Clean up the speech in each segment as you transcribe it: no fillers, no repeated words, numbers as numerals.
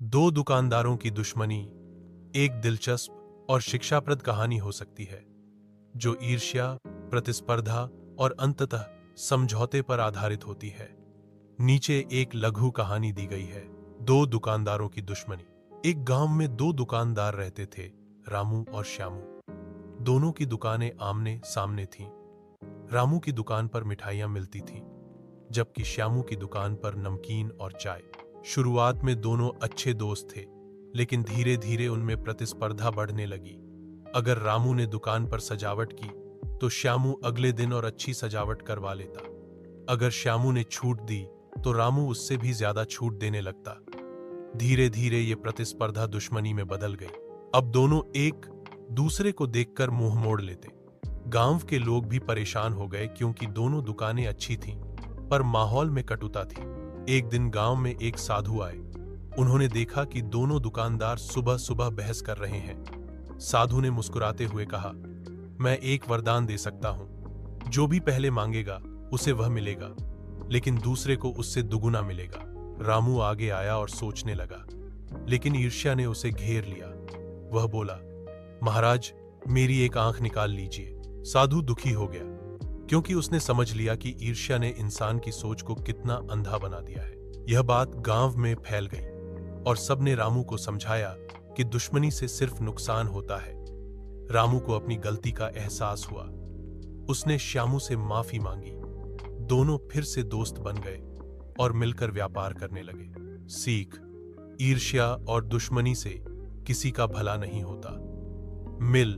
दो दुकानदारों की दुश्मनी एक दिलचस्प और शिक्षाप्रद कहानी हो सकती है जो ईर्ष्या, प्रतिस्पर्धा और अंततः समझौते पर आधारित होती है। नीचे एक लघु कहानी दी गई है। दो दुकानदारों की दुश्मनी। एक गांव में दो दुकानदार रहते थे, रामू और श्यामू। दोनों की दुकानें आमने सामने थीं। रामू की दुकान पर मिठाइयां मिलती थीं, जबकि श्यामू की दुकान पर नमकीन और चाय। शुरुआत में दोनों अच्छे दोस्त थे, लेकिन धीरे धीरे उनमें प्रतिस्पर्धा बढ़ने लगी। अगर रामू ने दुकान पर सजावट की तो श्यामू अगले दिन और अच्छी सजावट करवा लेता। अगर श्यामू ने छूट दी तो रामू उससे भी ज्यादा छूट देने लगता। धीरे धीरे ये प्रतिस्पर्धा दुश्मनी में बदल गई। अब दोनों एक दूसरे को देखकर मुंह मोड़ लेते। गांव के लोग भी परेशान हो गए, क्योंकि दोनों दुकानें अच्छी थीं, पर माहौल में कटुता थी। एक दिन गांव में एक साधु आए। उन्होंने देखा कि दोनों दुकानदार सुबह सुबह बहस कर रहे हैं। साधु ने मुस्कुराते हुए कहा, मैं एक वरदान दे सकता हूं। जो भी पहले मांगेगा उसे वह मिलेगा, लेकिन दूसरे को उससे दुगुना मिलेगा। रामू आगे आया और सोचने लगा, लेकिन ईर्ष्या ने उसे घेर लिया। वह बोला, महाराज, मेरी एक आंख निकाल लीजिए। साधु दुखी हो गया, क्योंकि उसने समझ लिया कि ईर्ष्या ने इंसान की सोच को कितना अंधा बना दिया है। यह बात गांव में फैल गई और सबने रामू को समझाया कि दुश्मनी से सिर्फ नुकसान होता है। रामू को अपनी गलती का एहसास हुआ। उसने श्यामू से माफी मांगी। दोनों फिर से दोस्त बन गए और मिलकर व्यापार करने लगे। सीख: ईर्ष्या और दुश्मनी से किसी का भला नहीं होता। मिल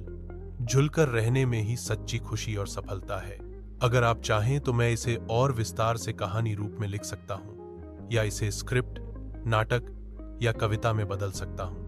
जुलकर रहने में ही सच्ची खुशी और सफलता है। अगर आप चाहें तो मैं इसे और विस्तार से कहानी रूप में लिख सकता हूं, या इसे स्क्रिप्ट, नाटक या कविता में बदल सकता हूं।